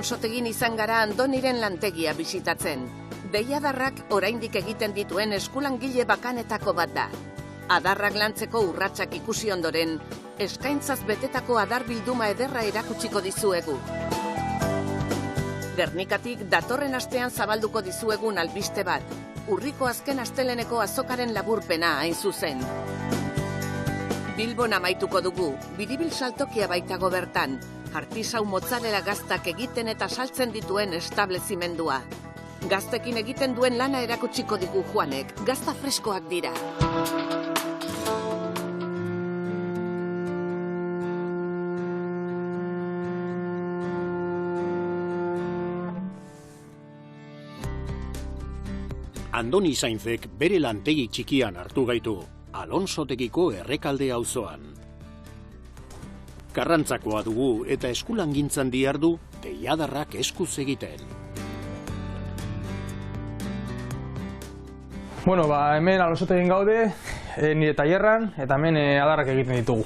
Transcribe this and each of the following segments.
Alonsotegin izan gara Andoniren lantegia bisitatzen. Deiadarrak oraindik egiten dituen eskulangile bakanetako bat da. Adarrak lantzeko urratsak ikusi ondoren, eskaintzaz betetako adar bilduma ederra erakutsiko dizuegu. Gernikatik datorren astean zabalduko dizuegun albiste bat, urriko azken asteleneko azokaren laburpena hain zuzen. Bilbon amaituko dugu, Biribil saltokia baitago bertan, artisau mozzarella gaztak egiten eta saltzen dituen establezimendua. Gaztekin egiten duen lana erakutsiko digu Juanek, gazta freskoak dira. Andoni Sainzek bere lantegi txikian hartu gaitu, Alonsotegiko Errekalde auzoan. Karrantzakoa dugu eta eskulangintzan dihardu deiadarrak eskuz egiten. Bueno, hemen Alonsotegin gaude, nire tailerran, eta hemen adarrak egiten ditugu.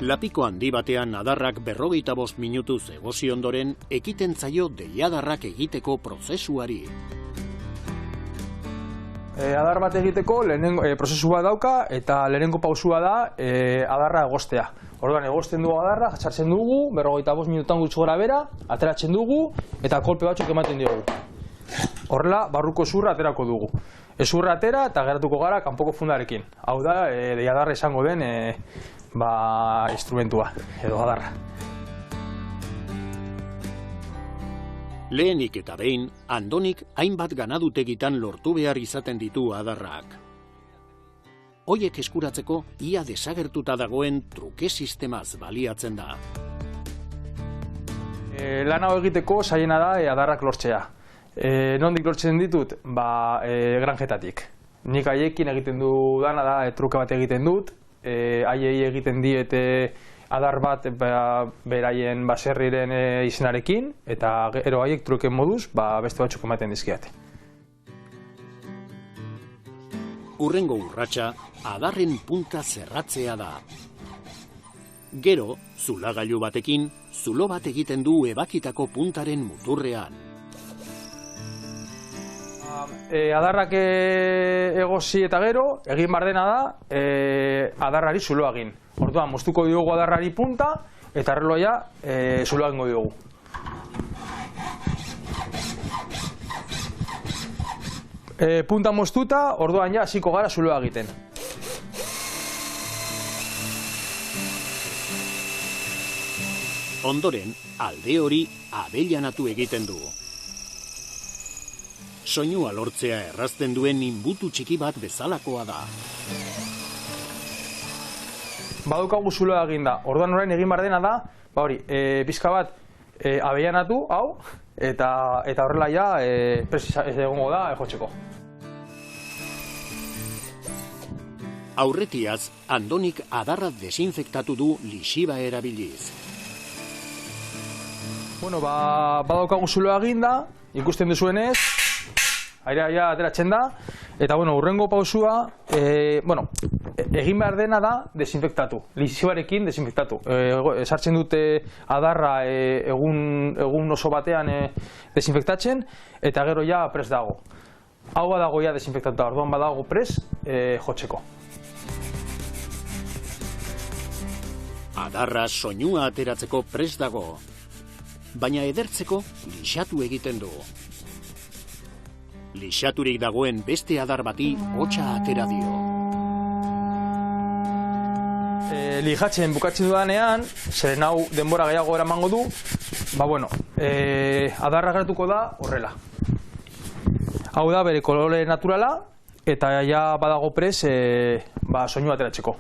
Lapiko handi batean adarrak 45 minutuz egosi ondoren ekiten zaio deiadarrak egiteko prozesuari. Adar bat egiteko prozesu bat dauka eta lehenengo pausua da adarra egostea. Orduan egosten dugu adarra, sartzen dugu, 45 minutan gutxi gora bera, ateratzen dugu eta kolpe batzuk ematen diogu. Horrela, barruko zurra aterako dugu. Ezurra atera eta geratuko gara kanpoko fundarekin. Hau da, deiadarra izango den instrumentua edo adarra. Lehenik eta behin, Andonik hainbat ganadutegitan lortu behar izaten ditu adarrak. Hoiek eskuratzeko ia desagertuta dagoen truke sistemaz baliatzen da. Lan hau egiteko zailena da adarrak lortzea. Nondik lortzen ditut? Granjetatik. Nik haiekin egiten du dana da, truke bat egiten dut, haiei egiten diete adar bat beraien baserriren izenarekin, eta gero haiek truken moduz beste batzuk ematen dizkiate. Hurrengo urratsa, adarren punta zerratzea da. Gero, zulagailu batekin, zulo bat egiten du ebakitako puntaren muturrean. Adarrak egosi eta gero, egin behar dena da, adarrari zuloa egin. Orduan, moztuko diogu adarrari punta, eta erreloia zuloa egingo diogu. Punta moztuta, orduan ja hasiko gara zuloa egiten. Ondoren, alde hori abellanatu egiten du. Soinua lortzea errazten duen inbutu txiki bat bezalakoa da. Badaukagu zuloa eginda. Orduan orain egin behar dena da, pizka bat abellanatu, hau, eta horrela ja prest egongo da jotzeko. Aurretiaz, Andonik adarra desinfektatu du lixiba erabiliz. Badaukagu zuloa eginda, ikusten duzuenez, airea ja ateratzen da, eta hurrengo pausua, egin behar dena da desinfektatu, lixibarekin desinfektatu. Sartzen dute adarra egun oso batean desinfektatzen, eta gero ja prest dago. Hau badago ja desinfektatuta, orduan badago prest jotzeko. Adarra soinua ateratzeko prest dago, baina edertzeko lixatu egiten du. Lixaturik dagoen beste adar bati hotsa atera dio. Lijatzen bukatzen dudanean, zeren hau denbora gehiago eramango du, adarra geratuko da horrela. Hau da bere kolore naturala, eta ja badago prest soinua ateratzeko.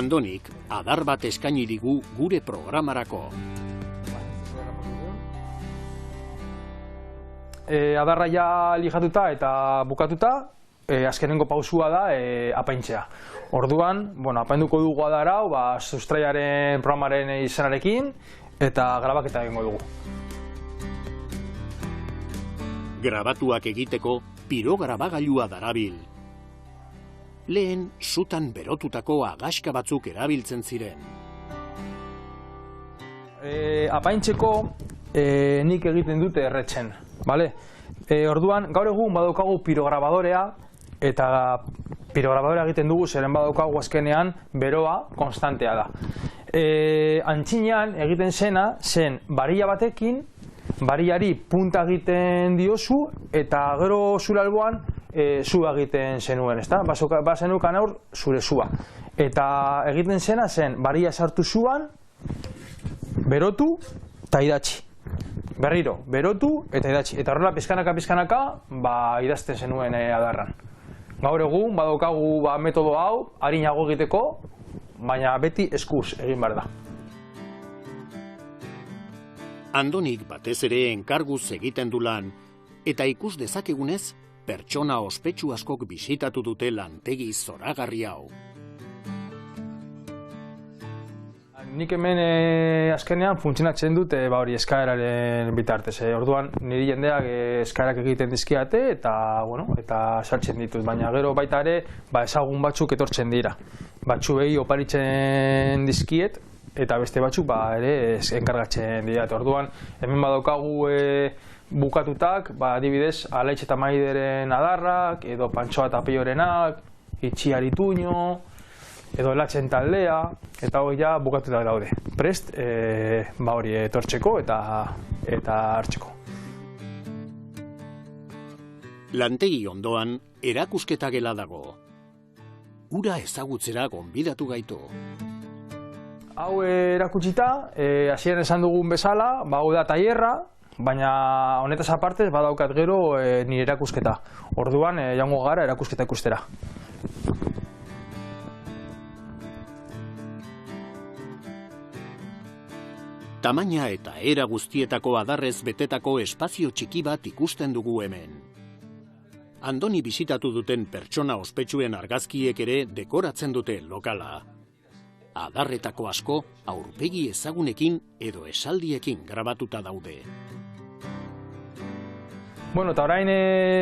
Andonik adar bat eskaini digu gure programarako. Adarra ja lijatuta eta bukatuta, azkenengo pausua da apaintzea. Orduan, apainduko dugu adar hau, sustraiaren programaren izenarekin, eta grabaketa egingo dugu. Grabatuak egiteko pirograbagailua darabil. Lehen sutan berotutako agaska batzuk erabiltzen ziren. Apaintzeko nik egiten dute erretzen, bale? Orduan, gaur egun badaukagu pirograbadorea, eta pirograbadorea egiten dugu zeren badaukagu azkenean beroa konstantea da. Antzinean egiten zena zen barilla batekin, barillari punta egiten diozu eta gero zure alboan zua egiten zenuen, ezta? Bazenukan aur zure zua. Eta egiten zena zen barilla sartu zuan, berotu eta idatzi. Berriro, berotu eta idatzi. Eta horrela pizkanaka idazten zenuen adarran. Gaur egun badaukagu metodo hau arinago egiteko, baina beti eskuz egin behar da. Andonik batez ere enkarguz egiten du lan, eta ikus dezakegunez, pertsona ospetsu askok bisitatu dute lantegi zoragarri hau. Nik hemen azkenean funtzionatzen dut hori eskaeraren bitartez. Orduan niri jendeak eskaerak egiten dizkiate eta sartzen ditut, baina gero baita ere ezagun batzuk etortzen dira. Batzuei oparitzen dizkiet eta beste batzuk ere enkargatzen dira. Orduan hemen badaukagu bukatutak, adibidez, Alaitz eta Maideren adarrak, edo Pantsoa eta Peiorenak, Itxiar Ituño, edo Latzen taldea, eta hori ja bukatutak daude. Prest, hori etortzeko eta hartzeko. Lantegi ondoan, erakusketa gela dago. Ura ezagutzera gonbidatu gaitu. Hau erakutsita, hasieran esan dugun bezala, hau da tailerra, baina honetaz apartez badaukat gero nire erakusketa. Orduan, joango gara erakusketa ikustera. Tamaina eta era guztietako adarrez betetako espazio txiki bat ikusten dugu hemen. Andoni bisitatu duten pertsona ospetsuen argazkiek ere dekoratzen dute lokala. Adarretako asko aurpegi ezagunekin edo esaldiekin grabatuta daude. Eta orain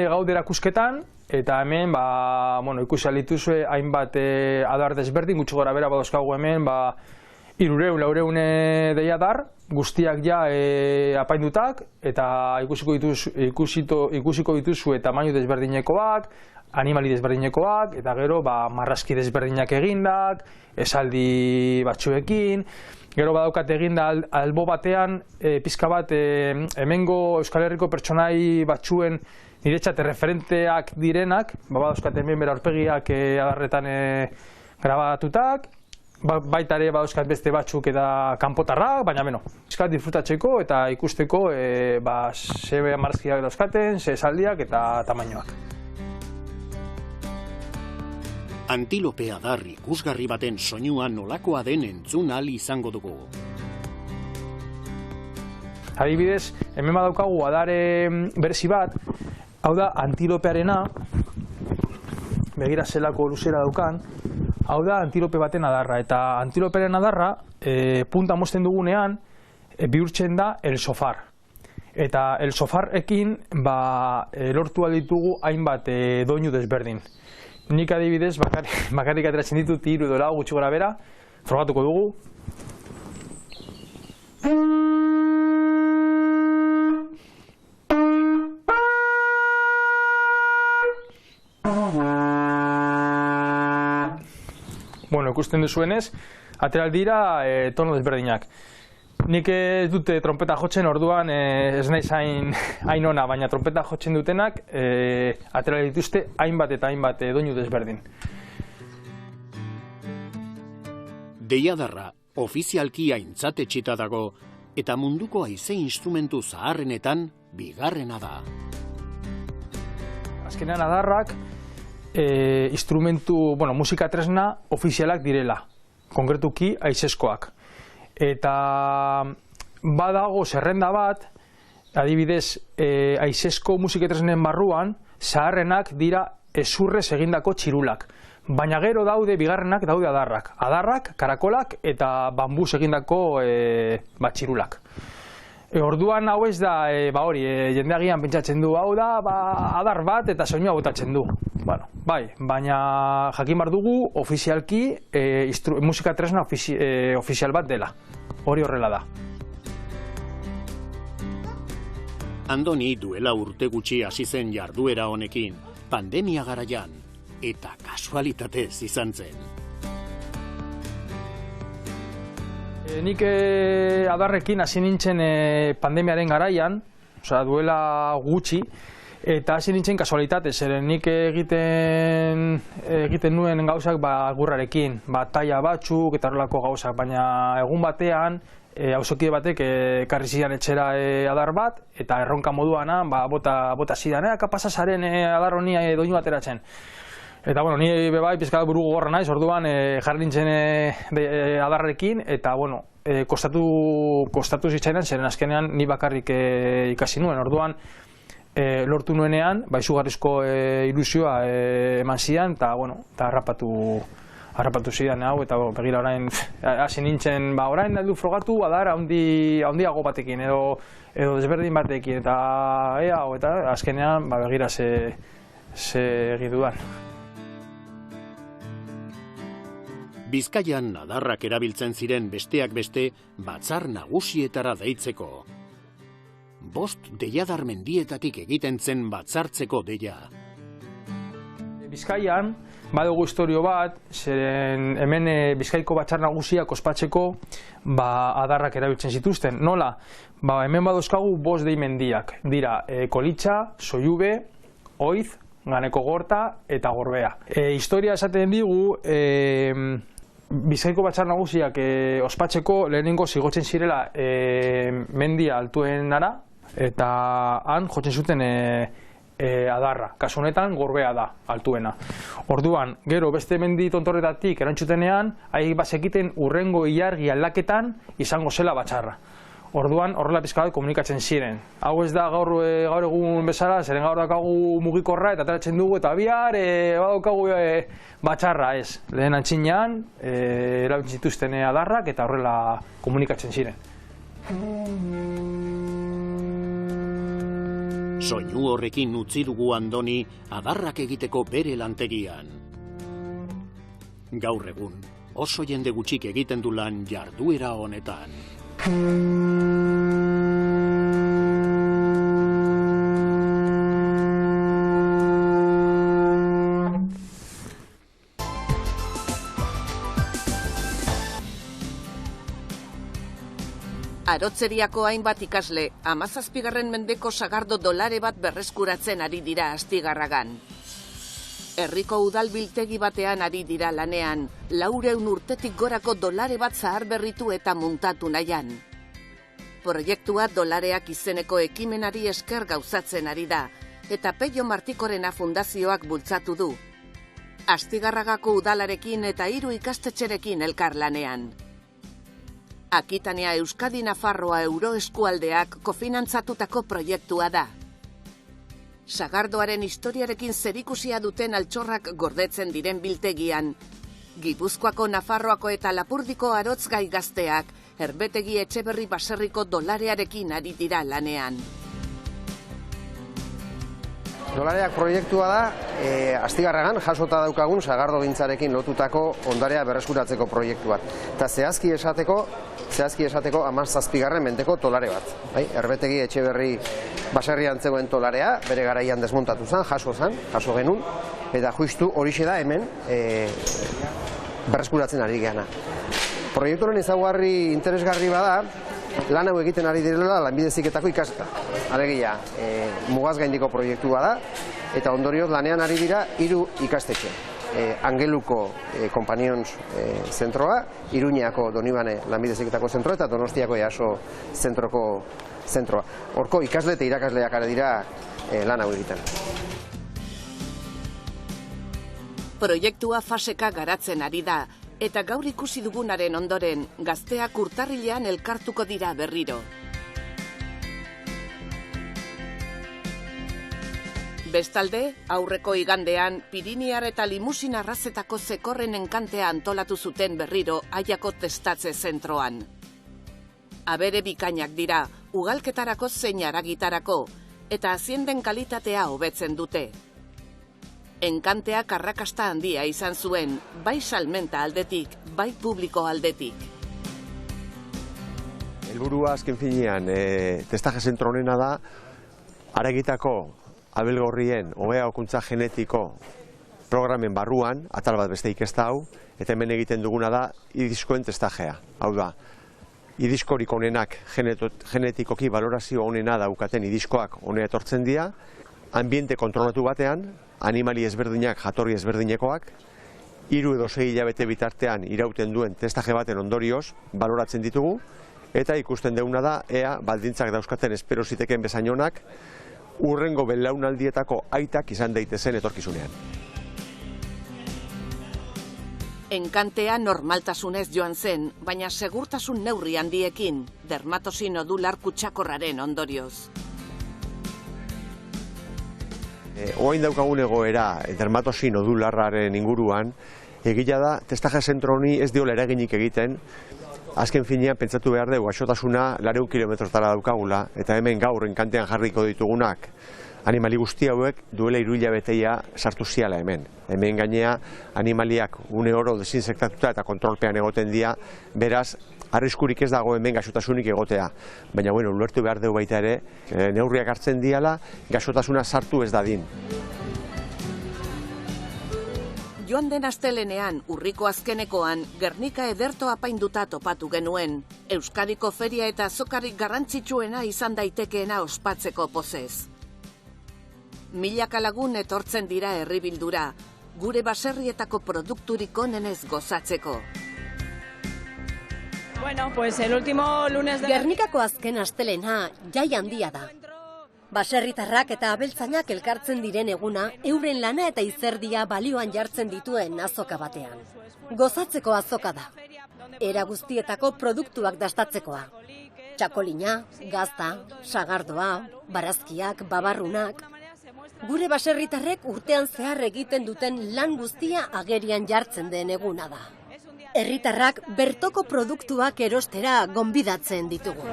gaude erakusketan, eta hemen ikusi dituzue hainbat adar desberdin, gutxi gora bera badozkagu hemen 300-400 deiadar, guztiak ja apaindutak, eta ikusiko dituzu tamainu desberdinekoak, animali desberdinekoak, eta gero marrazki desberdinak egindak, esaldi batzuekin. Gero badaukat eginda albo batean, pizka bat hemengo Euskal Herriko pertsonai batzuen niretzat referenteak direnak, badauzkat hemen bera aurpegiak adarretan grabatutak, baita ere badauzkat beste batzuk eta kanpotarrak, baina pizkat disfrutatzeko eta ikusteko ze marrazkiak dauzkaten, ze esaldiak eta tamainoak. Antilope adar ikusgarri baten soinua nolakoa den entzun ahal izango dugu. Adibidez, hemen badaukagu adare berezi bat, hau da antilopearena, begira zelako luzera daukan, hau da antilope baten adarra, eta antilopearen adarra punta mozten dugunean bihurtzen da el sofar. Eta el sofarrekin lortu ditugu hainbat doinu desberdin. Nik adibidez bakarrik ateratzen ditut 3 edo 4 gutxi gora bera, frogatuko dugu. Ikusten duzuenez, ateral dira tono desberdinak. Nik ez dute trompeta jotzen, orduan ez naiz hain ona, baina trompeta jotzen dutenak ateral dituzte hainbat eta hainbat doinu desberdin. Deiadarra ofizialki aintzat etxita dago, eta munduko haize instrumentu zaharrenetan bigarrena da. Azkenean adarrak musika tresna ofizialak direla, konkretuki haizeskoak. Eta badago zerrenda bat, adibidez, haizesko musika tresnen barruan, zaharrenak dira ezurrez egindako txirulak. Baina gero daude, bigarrenak daude adarrak. Adarrak, karakolak eta bambuz egindako txirulak. Orduan hau ez da, jendeagian pentsatzen du, hau da, adar bat eta soinua botatzen du. Bai, baina jakin behar dugu, ofizialki, musika tresna ofizial bat dela. Hori horrela da. Andoni duela urte gutxi hasi zen jarduera honekin, pandemia garaian, eta kasualitatez izan zen. Nik adarrekin hasi nintzen pandemiaren garaian, duela gutxi, eta hasi nintzen kasualitatez, nik egiten nuen gauzak gurrarekin, taila batzuk eta horrelako gauzak, baina egun batean, auzokide batek ekarri zidan etxera adar bat, eta erronka moduana bota zidan, kapasazaren adar honi doinu ateratzen. Eta, ni bebai pizkat buru gogorra naiz, orduan jarri nintzen adarrekin, eta, kostatu zitzaidan, zeren azkenean ni bakarrik ikasi nuen. Orduan, lortu nuenean, izugarrizko ilusioa eman zidan, eta harrapatu zidan hau, eta begira orain hasi nintzen, orain aldu frogatu adar handiago batekin, edo desberdin batekin, eta azkenean begira ze egiduan. Bizkaian adarrak erabiltzen ziren besteak beste batzar nagusietara deitzeko. 5 deiadar mendietatik egiten zen batzartzeko deia. Bizkaian badugu istorio bat, zeren hemen Bizkaiko batzar nagusiak ospatzeko adarrak erabiltzen zituzten. Nola? Hemen badozkagu 5 dei mendiak. Dira Kolitxa, Soiube, Oiz, Ganeko Gorta eta Gorbea. Historia esaten digu, Bizkaiko batzar nagusiak ospatzeko lehenengo zigotzen zirela mendia altuenara, eta han jotzen zuten adarra. Kasu honetan Gorbea da altuena. Orduan, gero beste mendi tontorretatik erantzutenean, bazekiten urrengo ilargi aldaketan izango zela batzarra. Orduan, horrela pizka bat komunikatzen ziren. Hau ez da gaur egun bezala, zeren gaur daukagu mugikorra eta ateratzen dugu, eta bihar badaukagu batzarra ez. Lehen antzinean, erabiltzen zituzten adarrak eta horrela komunikatzen ziren. Soinu horrekin utzi dugu Andoni adarrak egiteko bere lantegian. Gaur egun, oso jende gutxik egiten du lan jarduera honetan. Arotzeriako hainbat ikasle, 17. mendeko sagardo dolare bat berreskuratzen ari dira Astigarragan. Herriko udal biltegi batean ari dira lanean, 400 urtetik gorako dolare bat zaharberritu eta muntatu nahian. Proiektua dolareak izeneko ekimenari esker gauzatzen ari da, eta Peio Martikorena fundazioak bultzatu du. Astigarragako udalarekin eta 3 ikastetxerekin elkarlanean. Akitania Euskadi Nafarroa Euroeskualdeak kofinantzatutako proiektua da. Sagardoaren historiarekin zerikusia duten altxorrak gordetzen diren biltegian, Gipuzkoako, Nafarroako eta Lapurdiko arotzgai gazteak Erbetegi Etxeberri baserriko dolarearekin ari dira lanean. Dolareak proiektua da, Astigarragan jasota daukagun sagardogintzarekin lotutako ondarea berreskuratzeko proiektua. Eta zehazki esateko 17. mendeko dolare bat. Erbetegi Etxeberri baserrian zegoen dolarea, bere garaian desmontatu zen, jaso genuen, eta justu horixe da hemen berreskuratzen ari geana. Proiektuaren ezaugarri interesgarri bada, lan hau egiten ari direla Lanbide Heziketako ikasle. Alegia, mugaz gaindiko proiektua da, eta ondorioz lanean ari dira 3 ikastetxe. Angeluko Companions zentroa, Iruñako Donibane Lanbide Heziketako zentroa eta Donostiako EASO zentroko zentroa. Horko ikasle eta irakasleak ari dira lan hau egiten. Proiektua faseka garatzen ari da, eta gaur ikusi dugunaren ondoren, gazteak urtarrilean elkartuko dira berriro. Bestalde, aurreko igandean, Piriniar eta Limusin arrazetako zekorren enkantea antolatu zuten berriro Aiako testatze zentroan. Abere bikainak dira, ugalketarako zein haragitarako, eta azienden kalitatea hobetzen dute. Enkanteak arrakasta handia izan zuen, bai salmenta aldetik, bai publiko aldetik. Helburua azken finean, testaje zentro honena da, haragitako abelgorrien hobeakuntza genetiko programen barruan, atal bat besteik ez da hau, eta hemen egiten duguna da idiskoen testajea. Hau da, idiskorik onenak genetikoki valorazio onena daukaten idiskoak honea etortzen dira, ambiente kontrolatu batean, animali ezberdinak jatorri ezberdinekoak, 3 edo 6 hilabete bitartean irauten duen testaje baten ondorioz baloratzen ditugu, eta ikusten duguna da, ea baldintzak dauzkaten espero ziteken bezain onak, urrengo belaunaldietako aitak izan daitezen etorkizunean. Enkantea normaltasunez joan zen, baina segurtasun neurri handiekin, dermatosi nodular kutsakorraren ondorioz. Oain daukagun egoera dermatosi nodularraren inguruan, egia da, testaje zentro honi ez diola eraginik egiten, azken finean pentsatu behar dugu, gaixotasuna 200 kilometrotara daukagula, eta hemen gaur enkantean jarriko ditugunak, animali guzti hauek duela 3 hilabeteia sartu ziala hemen. Hemen gainea animaliak une oro desinsektatuta eta kontrolpean egoten dira, beraz, arriskurik ez dago hemen gaixotasunik egotea. Baina, ulertu behar dugu baita ere, neurriak hartzen diala, gaixotasuna sartu ez dadin. Joan den astelenean, urriko azkenekoan, Gernika ederto apainduta topatu genuen. Euskadiko feria eta azokarik garrantzitsuena izan daitekeena ospatzeko pozez. Milaka lagun etortzen dira herribildura, gure baserrietako produkturik onenez gozatzeko. Bueno, pues el último lunes de... Gernikako azken astelena jai handia da. Baserritarrak eta abeltzainak elkartzen diren eguna, euren lana eta izerdia balioan jartzen dituen azoka batean. Gozatzeko azoka da. Era guztietako produktuak dastatzekoa. Txakolina, gazta, sagardoa, barazkiak, babarrunak. Gure baserritarrek urtean zehar egiten duten lan guztia agerian jartzen den eguna da. Herritarrak bertoko produktuak erostera gonbidatzen ditugu.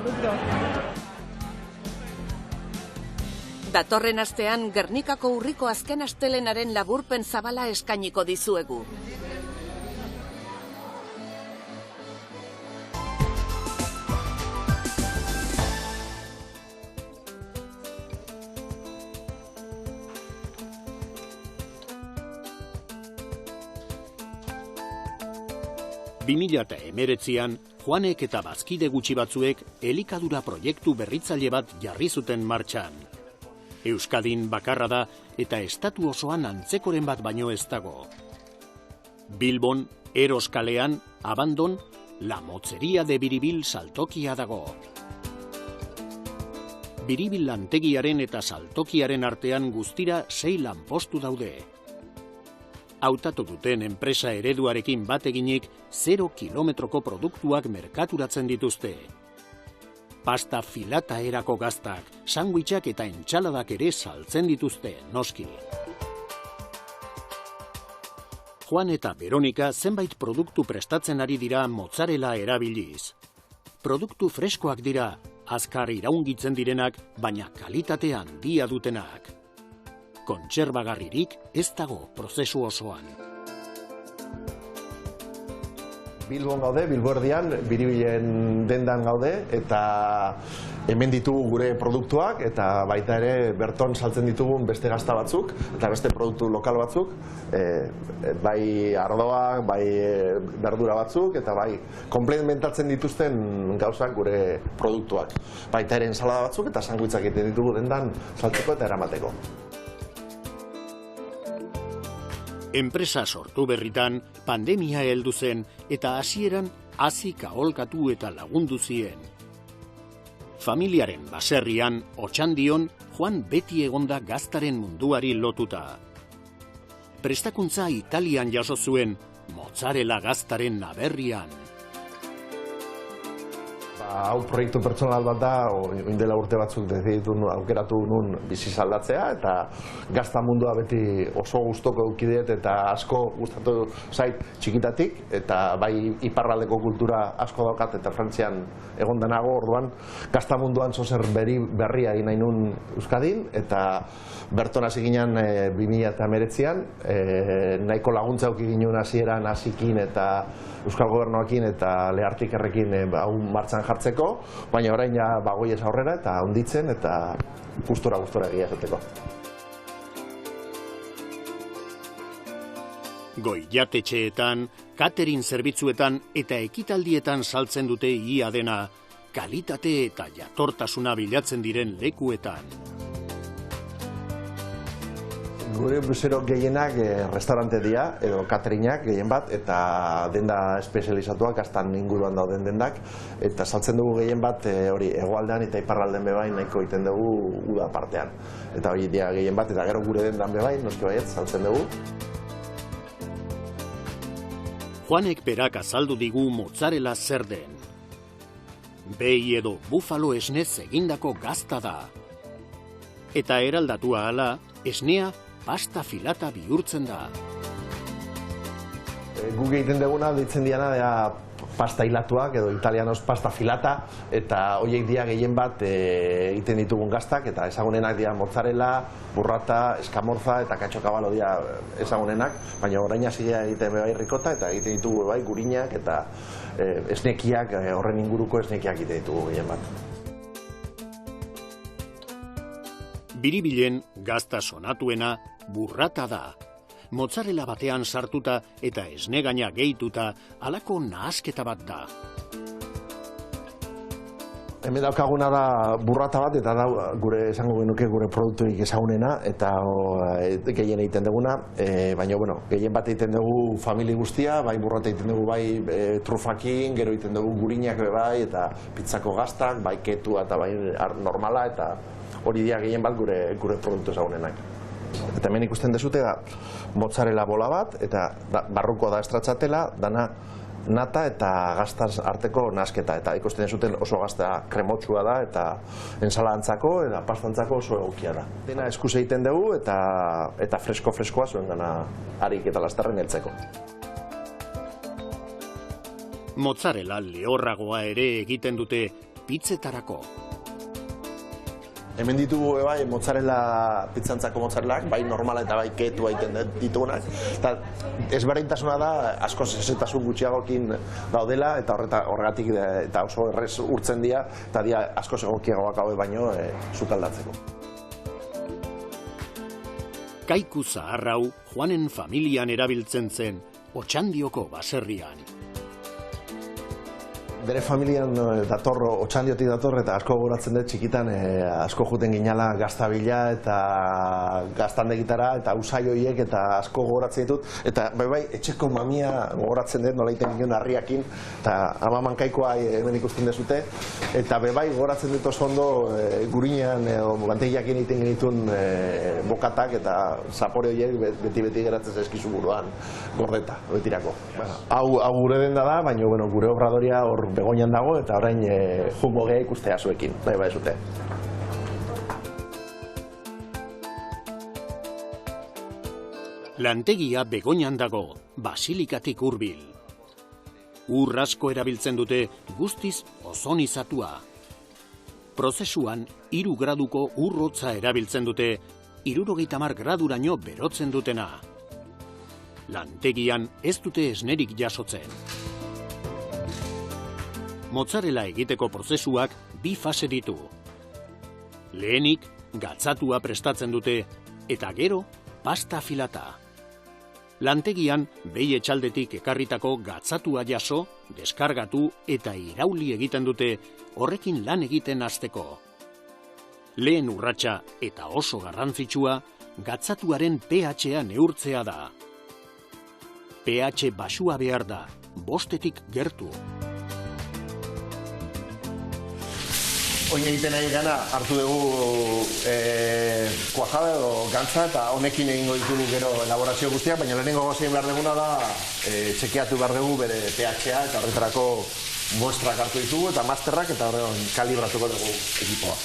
Datorren astean Gernikako urriko azken astelenaren laburpen zabala eskainiko dizuegu. ...2019an, Juanek eta bazkide gutxi batzuek elikadura proiektu berritzaile bat jarri zuten martxan. Euskadin bakarra da eta estatu osoan antzekoren bat baino ez dago. Bilbon, Eros kalean, Abandon, La Motzeria de Biribil saltokia dago. Biribil lantegiaren eta saltokiaren artean guztira 6 lanpostu daude. Hautatu duten enpresa ereduarekin bat eginik 0 kilometroko produktuak merkaturatzen dituzte. Pasta filata erako gaztak, sandwichak eta entxaladak ere saltzen dituzte, noski. Juan eta Veronika zenbait produktu prestatzen ari dira mozzarella erabiliz. Produktu freskoak dira, azkar iraungitzen direnak, baina kalitate handia dutenak. Kontserbagarririk ez dago prozesu osoan. Bilbon gaude, Bilbo erdian, Biribilen dendan gaude, eta hemen ditugu gure produktuak, eta baita ere berton saltzen ditugun beste gazta batzuk, eta beste produktu lokal batzuk, bai ardoak, bai berdura batzuk, eta bai komplementatzen dituzten gauzak gure produktuak. Baita ere ensalada batzuk eta sandwichak egiten ditugu dendan saltzeko eta eramateko. Enpresa sortu berritan, pandemia heldu zen eta hasieran hazik aholkatu eta lagundu zien. Familiaren baserrian, Otxandion, Juan beti egonda gaztaren munduari lotuta. Prestakuntza Italian jaso zuen, mozzarella gaztaren aberrian. Hau proiektu pertsonal bat da, oindela urte batzuk aukeratu nun bizi aldatzea, eta gazta mundua beti oso gustoko eukideet eta asko gustatu zait txikitatik, eta bai iparraldeko kultura asko daukat eta Frantzian egondanago, orduan gazta munduan zozer berria egin nahi nun Euskadin, eta berton hasi ginen 2019an, nahiko laguntza auki ginen hasieran hasikin eta Euskal Gobernuakin eta Lehartikerrekin hau martxan jartzeko, baina orain ja bagoiez aurrera eta handitzen eta gustora egia esateko. Goi-jatetxeetan, catering zerbitzuetan eta ekitaldietan saltzen dute ia dena, kalitate eta jatortasuna bilatzen diren lekuetan. Gure brusero gehienak restaurante dira, edo cateringak gehien bat, eta denda espezializatuak astan inguruan dauden dendak, eta saltzen dugu gehien bat hori hegoaldean eta iparraldean bebain nahiko egiten dugu uda partean. Eta hori dira gehien bat, eta gero gure dendan bebain, noski baiet, saltzen dugu. Juanek berak azaldu digu mozzarella zer den. Behi edo bufalo esnez egindako gazta da. Eta eraldatua hala, esnea pasta filata bihurtzen da. Guk egiten duguna deitzen diana da pasta hilatuak edo italianos pasta filata, eta horiek dira gehien bat egiten ditugun gaztak, eta ezagunenak dira mozzarella, burrata, eskamorza eta katxokabalo dira ezagunenak, baina orain hasi egiten bai rikota eta egiten ditugu bai gurinak eta esnekiak, horren inguruko esnekiak egiten ditugu gehien bat. Biribilen gazta sonatuena burrata da. Mozzarella batean sartuta eta esnegaina gehituta halako nahasketa bat da. Hemen daukaguna da burrata bat, eta da gure esango genuke gure produkturik ezagunena eta gehien egiten duguna, baina bueno, gehien bat egiten dugu famili guztia, bai burrata egiten dugu bai trufakin, gero egiten dugu gurinak bai, eta pizzako gaztak, bai ketua eta bai normala, eta hori dira gehien bat gure produktu ezagunenak. Eta hemen ikusten dezute mozzarella bola bat, eta barrukoa da estratzatela, dana nata eta gaztaz arteko nasketa, eta ikusten dezuten oso gazta kremotsua da, eta ensaladantzako eta pastantzako oso egokia da. Dena eskuz egiten dugu eta freskoa zuen gana harik eta lasterren heltzeko. Mozzarella lehorragoa ere egiten dute pizzetarako. Hemen ditugu bai mozzarella, pizzantzako mozzarellak, bai normala eta bai ketua egiten ditugunak. Eta ezberdintasuna da asko zezetasun gutxiagokin daudela, eta horregatik eta oso errez urtzen dira, eta dira asko egokiagoak hauek baino sukaldatzeko. Kaiku zahar hau Juanen familian erabiltzen zen Otxandioko baserrian. Bere familian dator, Otxandiotik dator, eta asko goratzen dut txikitan asko juten ginala gaztabila eta gaztandegitara eta usai horiek eta asko goratzen ditut, eta bai etxeko mamia goratzen dut nola egiten ginen harriakin, eta amamankaikoa hemen ikusten dezute, eta bai goratzen dut oso ondo gurinean edo lantegiakin egiten genituen bokatak eta zapore horiek beti geratzen zaizkizu buruan gordeta, betirako. Hau gure denda da, baina gure obradoria hor Begoñan dago, eta orain jumbo geha ikustea zuekin, bai zute. Lantegia Begoñan dago, basilikatik hurbil. Ur asko erabiltzen dute guztiz ozonizatua. Prozesuan 3 graduko urrotza erabiltzen dute, 70 graduraino berotzen dutena. Lantegian ez dute esnerik jasotzen. Mozzarella egiteko prozesuak 2 fase ditu. Lehenik, gatzatua prestatzen dute, eta gero, pasta filata. Lantegian, behi etxaldetik ekarritako gatzatua jaso, deskargatu eta irauli egiten dute, horrekin lan egiten hasteko. Lehen urratsa eta oso garrantzitsua, gatzatuaren pH-a neurtzea da. pH baxua behar da, 5 gertu. Oin egiten nahi gana, hartu dugu kuajada edo gantza, eta honekin egingo ditugu gero elaborazio guztiak, baina lehenengo gozein behar duguna da txekeatu behar dugu bere pH-a, eta horretarako muestrak hartu ditugu eta masterrak eta horrean kalibratuko dugu ekipoa.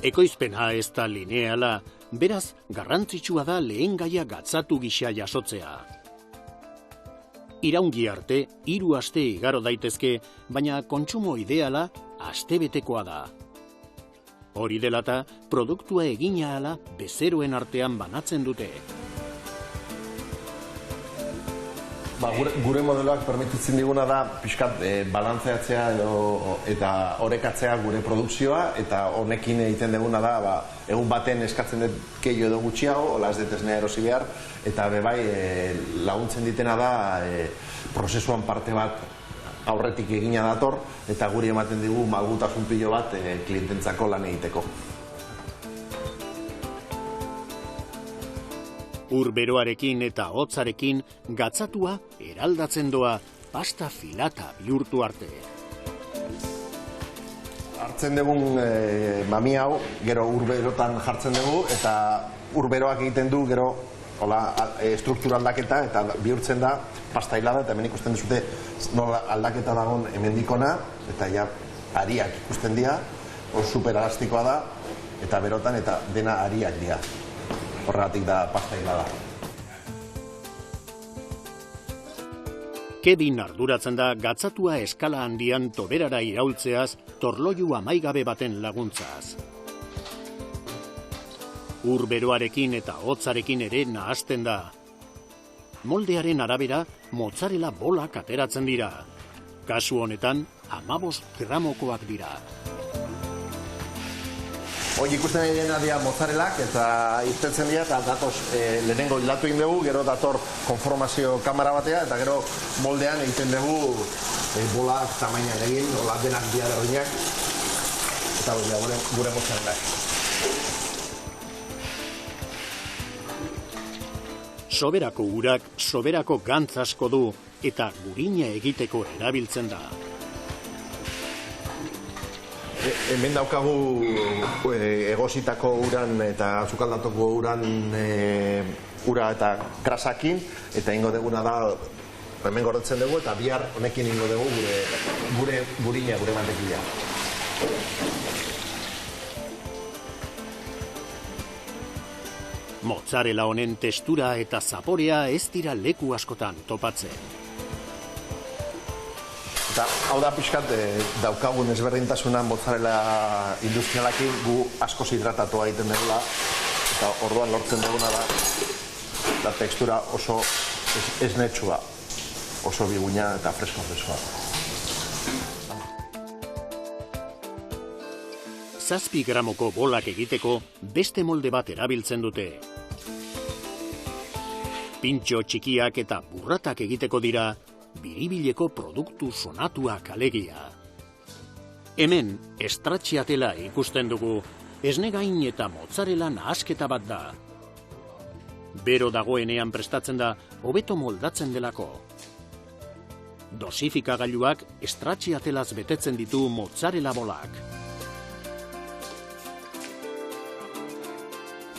Ekoizpena ez da lineala, beraz, garrantzitsua da lehen gaia gatzatu gisa jasotzea. Iraungi arte, 3 aste igaro daitezke, baina kontsumo ideala astebetekoa da. Hori dela eta, produktua egina ala bezeroen artean banatzen dute. Gure modeloak permititzen diguna da pixkat balantzeatzea eta orekatzea gure produkzioa, eta honekin egiten duguna da egun baten eskatzen dut gehiago edo gutxiago, hola ez dut esnea erosi behar, eta bebai laguntzen ditena da prozesuan parte bat aurretik egina dator, eta guri ematen digu malgutasun pilo bat kliententzako lan egiteko. Ur beroarekin eta hotzarekin gatzatua eraldatzen doa pasta filata bihurtu arte. Hartzen dugun mami hau, gero ur berotan jartzen dugu, eta ur beroak egiten du gero struktura aldaketa, eta bihurtzen da pasta hilada, eta hemen ikusten duzute nola aldaketa dagoen hemendikona, eta ja ariak ikusten dira, super elastikoa da, eta berotan eta dena ariak dira. Horregatik da pasta hilada. Kevin arduratzen da gatzatua eskala handian toberara iraultzeaz torloiu amaigabe baten laguntzaz. Ur beroarekin eta hotzarekin ere nahasten da. Moldearen arabera mozzarella bolak ateratzen dira. Kasu honetan 15 gramokoak dira. Hoi ikusten nahi dena dira mozzarellak eta irtetzen dira eta datoz lehenengo hilatu egin dugu, gero dator konformazio kamera batea eta gero moldean egiten dugu bolak tamainan egin, hola denak dira berdinak eta gure mozzarellak. Soberako urak soberako gantz asko du eta gurina egiteko erabiltzen da. Hemen daukagu egositako uran eta azukaldatoko uran ura eta grasakin, eta ingo deguna da hemen gordetzen dugu eta bihar honekin ingo dugu gure burina, gure mantekila. Mozzarella honen testura eta zaporea ez dira leku askotan topatzen. Eta hau da pixkat daukagun ezberdintasuna mozzarella industrialakin gu askoz hidratatua egiten dugula eta orduan lortzen duguna da tekstura oso esnetsua, oso biguina eta fresko-freskoa. 7 gramoko bolak egiteko beste molde bat erabiltzen dute. Pintxo txikiak eta burratak egiteko dira biribileko produktu sonatuak alegia. Hemen, estratxiatela ikusten dugu, esnegain eta mozzarella nahasketa bat da. Bero dagoenean prestatzen da, hobeto moldatzen delako. Dosifikagailuak estratxiatelaz betetzen ditu mozzarella bolak.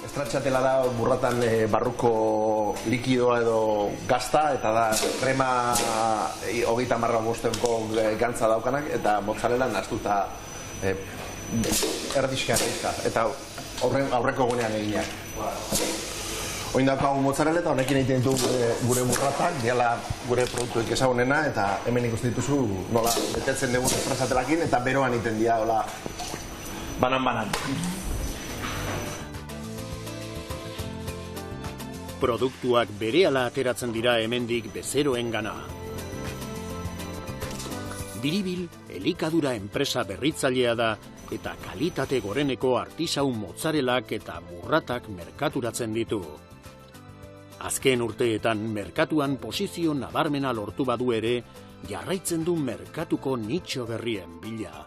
Estratxatela da burratan barruko likidoa edo gazta, eta da krema 30-35 gantza daukanak, eta mozzarella nahaztuta erdizka, eta aurreko gunean eginak. Oin daukagu mozzarella eta honekin egiten ditu gure burratak, diala gure produktuek ezagunena, eta hemen ikusten dituzu nola betetzen dugu estratxatelakin, eta beroan egiten dira banan-banan. Produktuak berehala ateratzen dira hemendik bezeroengana. Biribil elikadura enpresa berritzailea da eta kalitate goreneko artisau mozzarellak eta burratak merkaturatzen ditu. Azken urteetan merkatuan posizio nabarmena lortu badu ere, jarraitzen du merkatuko nitxo berrien bila.